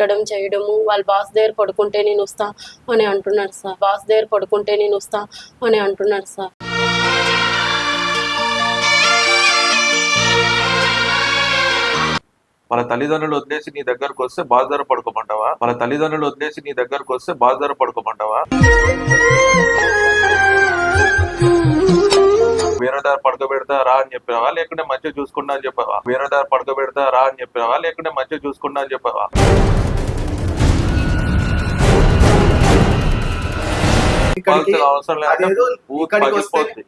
పెట్టడం చేయడము, వాళ్ళ బాస్ దగ్గర పడుకుంటే నేను వస్తా అని అంటున్నాడు సార్. బాస్ దగ్గర పడుకుంటే నేను వస్తా అని అంటున్నాడు సార్. వాళ్ళ తల్లిదండ్రులు వదిలేసి నీ దగ్గరకు వస్తే బాస్ దగ్గర పడుకోమంటావా? వాళ్ళ తల్లిదండ్రులు వదిలేసి నీ దగ్గరకు వస్తే బాస్ దగ్గర పడుకోమంటావా? వేరే దారి పడుకోబెడతా రా అని చెప్పావా, లేకుంటే మంచిగా చూసుకుంటా అని చెప్పావా? వేరే దారి పడుకోబెడతా రా అని చెప్పావా, లేకుంటే మంచిగా చూసుకుంటా అని చెప్పావా? అవసరం లేదు, పగిలిపోద్ది.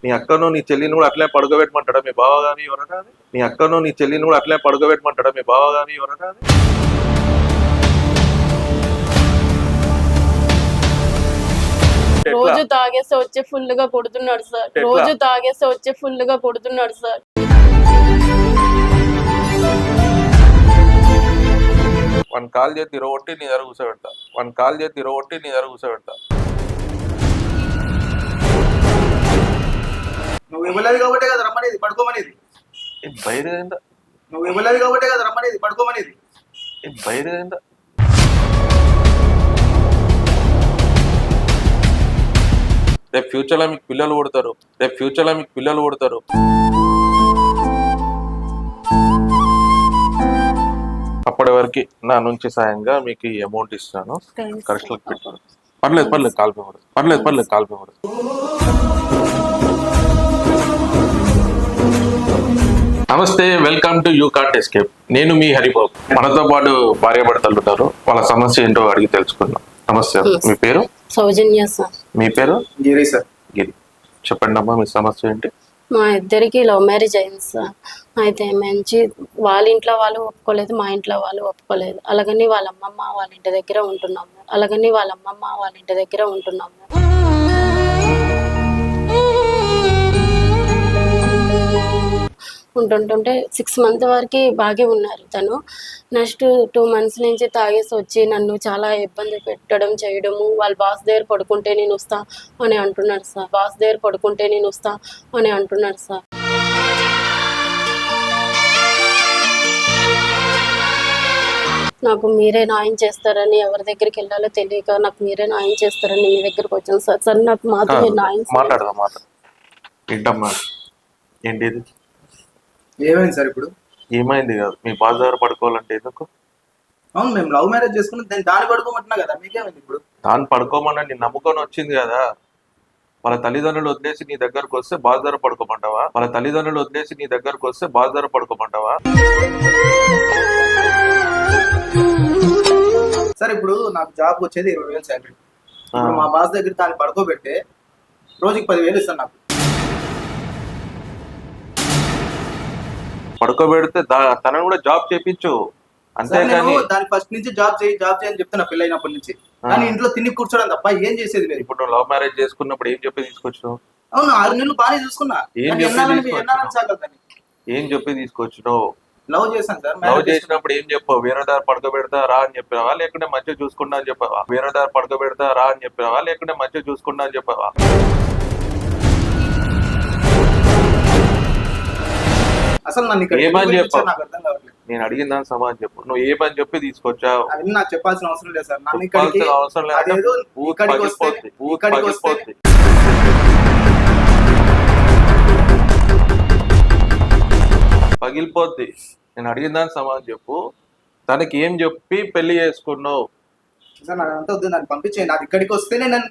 నీ అక్కను నీ చెల్లిని కూడా అట్లే పడుకోబెట్టమంటాడా మీ బావ గాని ఎవరైనా? నీ అక్కను నీ చెల్లిని కూడా అట్లే పడుకోబెట్టమంటాడా మీ బావ గాని ఎవరైనా? రోజు తాగేసి వచ్చి ఫుల్ గా కొడుతున్నాడు సార్. రోజు తాగేసి వచ్చి ఫుల్ గా కొడుతున్నాడు సార్. వన్ కాల్ చేతి ఇరగొట్టి నీ దగ్గర కూర్చోబెడతా. వన్ కాల్ చేతి ఇరగొట్టి నీ దగ్గర కూర్చోబెడతా. నువ్వు ఇవ్వలేదు కాబట్టే కదా రమ్మనేది పడుకోమనేది. బయట నువ్వు ఇవ్వలేదు కాబట్టే కదా రమ్మనేది పడుకోమనేది. బయట రేపు ఫ్యూచర్ లో మీకు పిల్లలు పుడతారు. అప్పటి వరకు నా నుంచి సాయంగా మీకు ఈ అమౌంట్ ఇస్తాను. ఖర్చులకు పెట్టాను. పర్లేదు కాల్పేవాడు. నమస్తే, welcome to you can't escape. నేను మీ హరిబాబు. మనతో పాటు భార్యాభర్తలు ఉంటారు. వాళ్ళ సమస్య ఏంటో అడిగి తెలుసుకుందాం. నమస్తే, మీ పేరు? సౌజన్య సార్. మీ పేరు? గిరి సార్. గిరి. చెప్పండి అమ్మా, మీ సమస్య ఏంటి? మా ఇద్దరికి లవ్ మ్యారేజ్ అయింది సార్. అయితే మంచి వాళ్ళ ఇంట్లో వాళ్ళు ఒప్పుకోలేదు, మా ఇంట్లో వాళ్ళు ఒప్పుకోలేదు. అలాగని వాళ్ళ అమ్మమ్మ వాళ్ళ ఇంటి దగ్గర ఉంటున్నాము. ఉంటుంటే 6 months వరకు బాగా ఉన్నారు తను. నెక్స్ట్ 2 months నుంచి తాగేసి వచ్చి నన్ను చాలా ఇబ్బంది పెట్టడం చేయడము, వాళ్ళ బాస్ దగ్గర పడుకుంటే నేను వస్తా అని అంటున్నాడు సార్. నాకు మీరే న్యాయం చేస్తారని, ఎవరి దగ్గరికి వెళ్ళాలో తెలియక నాకు మీరే న్యాయం చేస్తారని మీ దగ్గరకు వచ్చాను సార్. సార్ నాకు మాత్రం న్యాయం ఏంటమ్మా, ఏంటిది? ఏమైంది సార్? ఇప్పుడు ఏమైంది కాదు, మీ బాస్ దగ్గర పడుకోవాలంటే ఎందుకు? అవును, మేము లవ్ మ్యారేజ్ చేసుకుని దాన్ని పడుకోమంటున్నా కదా, మీకేమైంది ఇప్పుడు? దాన్ని పడుకోమన్నా నేను నమ్ముకొని వచ్చింది కదా. వాళ్ళ తల్లిదండ్రులు వదిలేసి నీ దగ్గరకు వస్తే బాస్ దగ్గర పడుకోమంటావా? సార్ ఇప్పుడు నాకు జాబ్ వచ్చేది 20,000 శాలరీ. మా బాస్ దగ్గర దాన్ని పడుకోబెట్టే రోజుకి 10,000 ఇస్తాను. నాకు పడుకోబెడితే తనను కూడా జాబ్ చేయించు, అంతేగాని దాని ఫస్ట్ నుంచి జాబ్ చేయని చెప్తున్నా పెళ్ళైనప్పటి నుంచి. కానీ ఇంట్లో తిని కూర్చోడం తప్ప ఏం చేసేది లేదు. ఇప్పుడు నువ్వు లవ్ మ్యారేజ్ చేసుకున్నప్పుడు ఏం చెప్పి తీసుకొచ్చినావు? అవును, 6 నెలలు బాగానే చూసుకున్నా. ఏం చెప్పి తీసుకొచ్చినావు? లవ్ చేశాను సార్. లవ్ చేసినప్పుడు ఏం చెప్పావు? వేరే దారి పడుకోబెడతా రా అని చెప్పావా, లేకుంటే మంచిగా చూసుకుంటా అని చెప్పావా? అసలు నన్ను ఏమని చెప్పావు? నేను అడిగిన దానికి సమాధానం చెప్పు. నువ్వు ఏమని చెప్పి తీసుకొచ్చావు? అది నాకు చెప్పాల్సిన అవసరం లేదు సార్. అవసరం లేదు, పగిలిపోద్ది. నేను అడిగిన దానికి సమాధానం చెప్పు. తనకి ఏం చెప్పి పెళ్లి చేసుకున్నావు? సార్ నాకు అంత వద్దు, నన్ను పంపించేయండి. అది ఇక్కడికి వస్తేనే నేను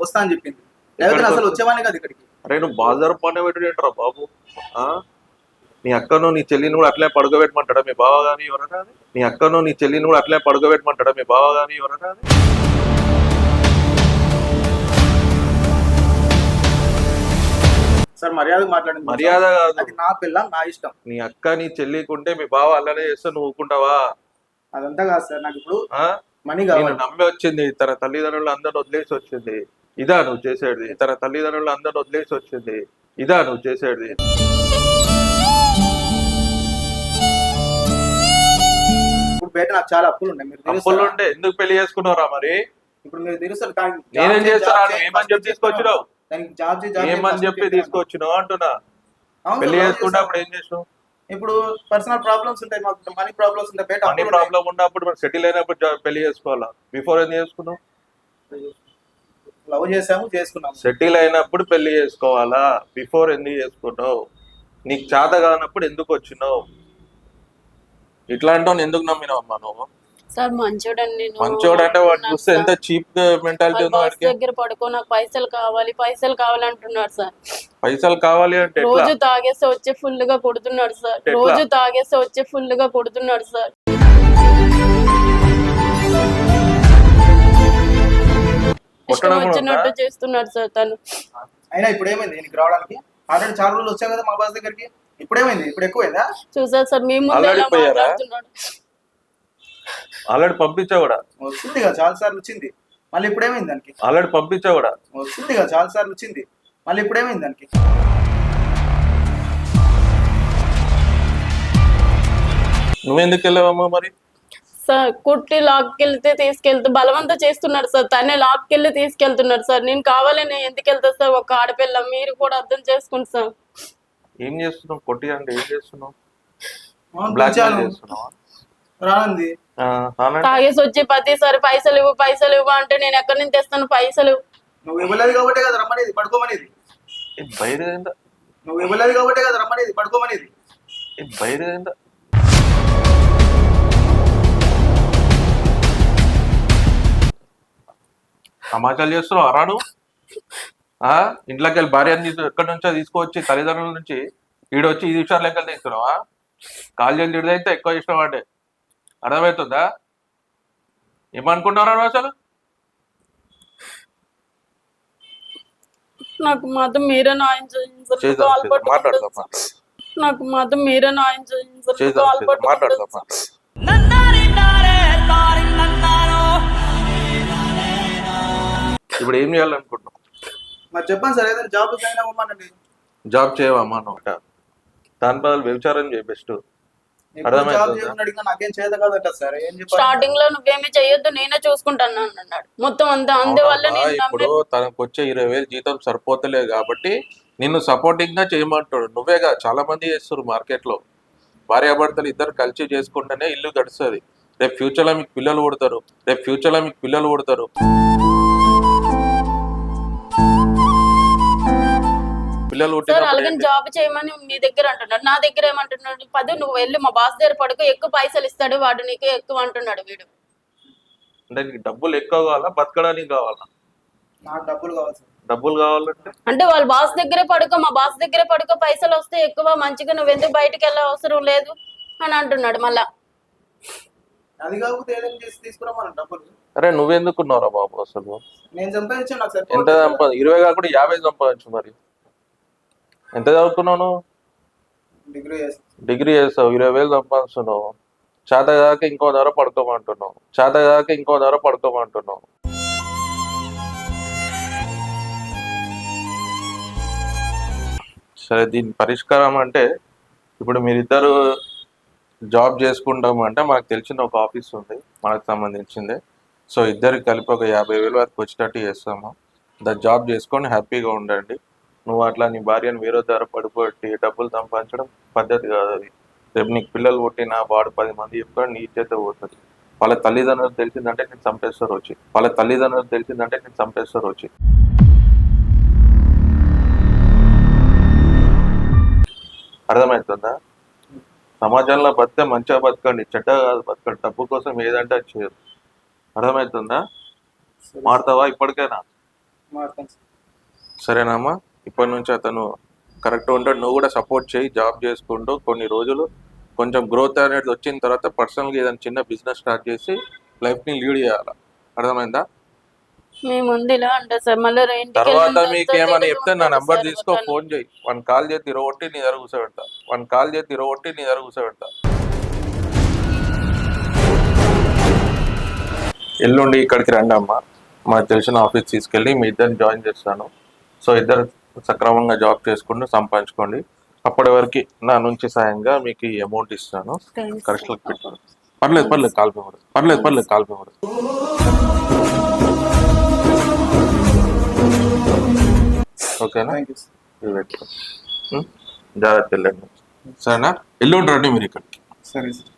వస్తా అని చెప్పింది, లేకపోతే అసలు వచ్చేవానే కదా ఇక్కడికి. అరే నువ్వు బాజారు పని పెట్టేంట్రా బాబు. నీ అక్కను నీ చెల్లిని కూడా అట్లే పడుకోబెట్టమంటాడా మీ బావ గాని ఎవరైనా? సార్ మర్యాద మాట్లాడండి. మర్యాద కాదు, అది నా పిల్ల, నా ఇష్టం. నీ అక్క నీ చెల్లికుంటే మీ బావ అల్లనే చేస్తే నువ్వు ఊరుకుంటావా? అదంతా కాదు సార్. నాకు ఇప్పుడు మనీ కావాలి. నమ్మి వచ్చింది, తన తల్లిదండ్రులు అందరిని వదిలేసి వచ్చింది. ఇదా నువ్వు చేసేది? ఇప్పుడు బయట నాకు చాలా అప్పులు ఉన్నాయి. అప్పులు ఉంటే ఎందుకు పెళ్లి చేసుకున్నారా? మరి ఇప్పుడు మీరు తెలుస్తారు. నేనేం చేస్తాను? ఏమని చెప్పి తీసుకొచ్చినావు? దానికి జాబ్ ఏమని చెప్పి తీసుకొచ్చినావు అంటున్నా. అవును పెళ్లి love చేసుకుంటే చేసాం. అప్పుడు ఏం చేసావు? ఇప్పుడు పర్సనల్ ప్రాబ్లమ్స్ ఉంటాయి, మాకు మనీ ప్రాబ్లమ్స్ ఉంటాయి, బయట మనీ ప్రాబ్లం ఉన్నప్పుడు మరి సెటిల్ అయినప్పుడు పెళ్లి చేసుకోవాలా? బిఫోర్ ఏం చేసుకున్నావు? లవ్ చేసాము, చేసుకున్నాము. సెటిల్ అయినప్పుడు పెళ్లి చేసుకోవాలా? బిఫోర్ ఎందుకు చేసుకున్నావు? నీకు చేత కానప్పుడు ఎందుకు వచ్చినావు? ఇట్లాంటి ఎందుకు నమ్మినావు అమ్మా నువ్వు? సార్ మంచోడండి నేను మంచోడు అంటే వాడు అంటున్నాను చూస్తే సార్. ఎంత చీప్ మెంటాలిటీ వాళ్ళ ఉందో బాస్ వాడికి. దగ్గర పడుకో, నాకు పైసలు కావాలి అంటున్నాడు సార్. పైసలు కావాలి అంటే ఎట్లా? రోజు తాగేసి వచ్చి ఫుల్ గా కొడుతున్నాడు సార్. ఎట్లా? రోజు తాగేసి వచ్చి ఫుల్ గా కొడుతున్నాడు సార్. ఇష్టం కొట్టడం కూడా వచ్చినట్టు ఉందా? చేస్తున్నాడు సార్ తను. అయినా ఇప్పుడు ఏమైంది నీకు రావడానికి? ఆల్రెడీ చాలా రోజులు వచ్చావు కదా మా బాస్ దగ్గరికి, ఇప్పుడు ఏమైంది? ఇప్పుడు ఎక్కువైందా? చూసారు సార్ మీ ముందే Already ఇలా పోయారా? మాట్లాడుతున్నాడు. ఆల్రెడీ పంపించా కూడా. వచ్చింది కదా చాలా సార్లు వచ్చింది, మళ్ళీ ఇప్పుడు ఏమైంది దానికి? ఆల్రెడీ పంపించా కూడా. వచ్చింది కదా చాలా సార్లు వచ్చింది, మళ్ళీ ఇప్పుడు ఏమైంది దానికి? నువ్వెందుకు వెళ్ళావమ్మా మరి? సార్ కుట్టి లాక్కెళ్తే తీసుకెళ్తూ బలవంతం చేస్తున్నాడు సార్. తనే లాక్కెళ్ళి తీసుకెళ్తున్నాడు సార్. నేను కావాలని ఎందుకు వెళ్తా సార్? ఒక ఆడపిల్ల, మీరు కూడా అర్థం చేసుకోండి సార్. ఏం చేస్తున్నావు? కొట్టి అంటే ఏం చేస్తున్నావు? అవును, బ్లాక్ పిలిచాను. చేస్తున్నావా? రానంది. తాగేసి వచ్చి ప్రతిసారి పైసలు ఇవ్వు అంటే నేను ఎక్కడి నుంచి తెస్తాను పైసలు? నువ్వు ఇవ్వలేదు కాబట్టే కదా రమ్మనేది, పడుకోమనేది. బయట నువ్వు ఇవ్వలేదు కాబట్టే కదా రమ్మనేది, పడుకోమనేది. బయట సమాచారాలు చేస్తున్నావు అరాను? ఇంట్లోకి వెళ్ళి భార్యని ఎక్కడి నుంచో తీసుకువచ్చి తల్లిదండ్రుల నుంచి ఈడొచ్చి ఈ విషయాలు లెక్కలు తీస్తున్నావా? కాలేజీలు తిడిదైతే ఎక్కువ ఇష్టం అంటే అర్థమవుతుందా? ఏమనుకుంటున్నారా అసలు? నాకు మాత్రం మీరే న్యాయం చేయండి సార్. చేద్దాం, కాలు చేద్దాం, మాట్లాడదాం, పట్టుకుంటాను. నాకు మాత్రం మీరే న్యాయం చేయండి సార్. చేద్దాం, కాలు చేద్దాం, మాట్లాడదాం. పట్టుకుంటాను. ఇప్పుడు ఏం చేయాలనుకుంటున్నావు? మరి చెప్పండి సార్, ఏదైనా జాబ్ జాయిన్ అవ్వమనండి. జాబ్ చేయవమ్మా నువ్వు? దాని బదులు వ్యభిచారం చేయి బెస్ట్. జాబ్ అర్థమవుతుందా? చేయమని అడిగినా నాకేం చేత కాదట సార్, ఏం చెప్పాలి? స్టార్టింగ్ లో నువ్వేమీ చెయ్యొద్దు, నేనే చూసుకుంటాను అన్నాడు. మొత్తం అంతా అందువల్ల అవునమ్మా, నేను ఇప్పుడు తనకు వచ్చే 20,000 జీతం సరిపోతలేదు కాబట్టి నిన్ను సపోర్టింగ్ గా చేయమంటాడు. నువ్వేగా చాలా మంది చేస్తారు మార్కెట్ లో. భార్యాభర్తలు ఇద్దరు కలిసి చేసుకుంటేనే ఇల్లు గడుస్తుంది. రేపు ఫ్యూచర్ లో మీకు పిల్లలు పుడతారు. పిల్లలు సార్ పుట్టినప్పుడు అలాగే ఏంటి? జాబ్ చేయమని మీ దగ్గర అంటున్నాడు. నా దగ్గర ఏమంటున్నాడు? 10 నువ్వు వెళ్ళి మా బాస్ దగ్గర పడుకో, ఎక్కువ పైసలు ఇస్తాడు వాడు, నీకు ఎక్కువ అంటున్నాడు వీడు. అంటే నీకు డబ్బులు ఎక్కువ కావాలా, బతకడానికి కావాలా? నాకు డబ్బులు కావాలి సార్. డబ్బులు కావాలంటే అంటే వాళ్ళ బాస్ దగ్గరే పడుకో, మా బాస్ దగ్గరే పడుకో, పైసలు వస్తే ఎక్కువ, మంచిగా నువ్వు ఎందుకు బయటికి వెళ్ళే అవసరం లేదు అని అంటున్నాడు మళ్ళా. అది కాకపోతే ఏదైనా చేసి తీసుకురామని డబ్బులు. అరే నువ్వెందుకున్నావురా బాబు అసలు? నేను సంపాదించాను, నాకు ఎంత సరిపోతుంది. 20 కాకుండా 50 సంపాదించు. మరి ఎంత చదువుకున్నావు నువ్వు? డిగ్రీ చేసి డిగ్రీ చేస్తావు, 20,000 సంపాదిస్తున్నావు. చేత కాక ఇంకో ధర పడుకోమంటున్నావు. సరే, దీని పరిష్కారం అంటే ఇప్పుడు మీరిద్దరు జాబ్ చేసుకుంటాము అంటే మనకు తెలిసిన ఒక ఆఫీస్ ఉంది మనకు సంబంధించిందే. సో ఇద్దరికి కలిపి ఒక 50,000 వరకు వచ్చేటట్టు చేస్తాము. జాబ్ చేసుకొని హ్యాపీగా ఉండండి. నువ్వు అట్లా నీ భార్యను వేరే ధర పడిపోట్టి డబ్బులు సంపాదించడం పద్ధతి కాదు అది. రేపు నీకు పిల్లలు పుట్టినా వాడు 10 మంది చెప్పుకొని నీ చేత పోతుంది. వాళ్ళ తల్లిదండ్రులు తెలిసిందంటే నేను చంపేస్తారు వచ్చి. అర్థమవుతుందా? సమాజంలో బతికే మంచిగా బతకండి, చెడ్డగా కాదు బతకండి. డబ్బు కోసం ఏదంటే అది చేయరు. అర్థమవుతుందా? మారుతావా ఇప్పటికైనా? మాట్లాడుతాను సార్. సరేనమ్మా, ఇప్పటి నుంచి అతను కరెక్ట్ ఉంటాడు. నువ్వు కూడా సపోర్ట్ చేయి. జాబ్ చేసుకుంటూ కొన్ని రోజులు కొంచెం గ్రోత్ అనేది వచ్చిన తర్వాత పర్సనల్గా ఏదైనా చిన్న బిజినెస్ స్టార్ట్ చేసి లైఫ్ని లీడ్ చేయాలి. అర్థమైందా? మీ ముందు ఇలా అంటే సార్ మళ్ళీ ఇంటికి తర్వాత వెళ్ళిన మీకు తర్వాత ఏమని తిడుతూ చెప్తే నా ఉంటాడు నంబర్ సార్ తీసుకో, తను. ఫోన్ చేయి. 1 కాల్ చేసి ఇరగొట్టి నీ దగ్గర కూర్చోబెడతా. ఎల్లుండి ఇక్కడికి రండి అమ్మా, మాకు తెలిసిన ఆఫీస్ తీసుకెళ్ళి మీ ఇద్దరిని జాయిన్ చేస్తాను. సో ఇద్దరు సక్రమంగా జాబ్ చేసుకుంటూ సంపాదించుకోండి. అప్పటి వరకు నా నుంచి సాయంగా మీకు ఈ అమౌంట్ ఇస్తాను. Thanks. ఖర్చులకు పెట్టాను. పర్లేదు కాల్పేమడు. ఓకేనా? Thank you sir. ఇది పెట్టుకో. జాగ్రత్త వెళ్ళండి. సరేనా? ఎల్లుండి రండి మీరు ఇక్కడికి. సరే సార్.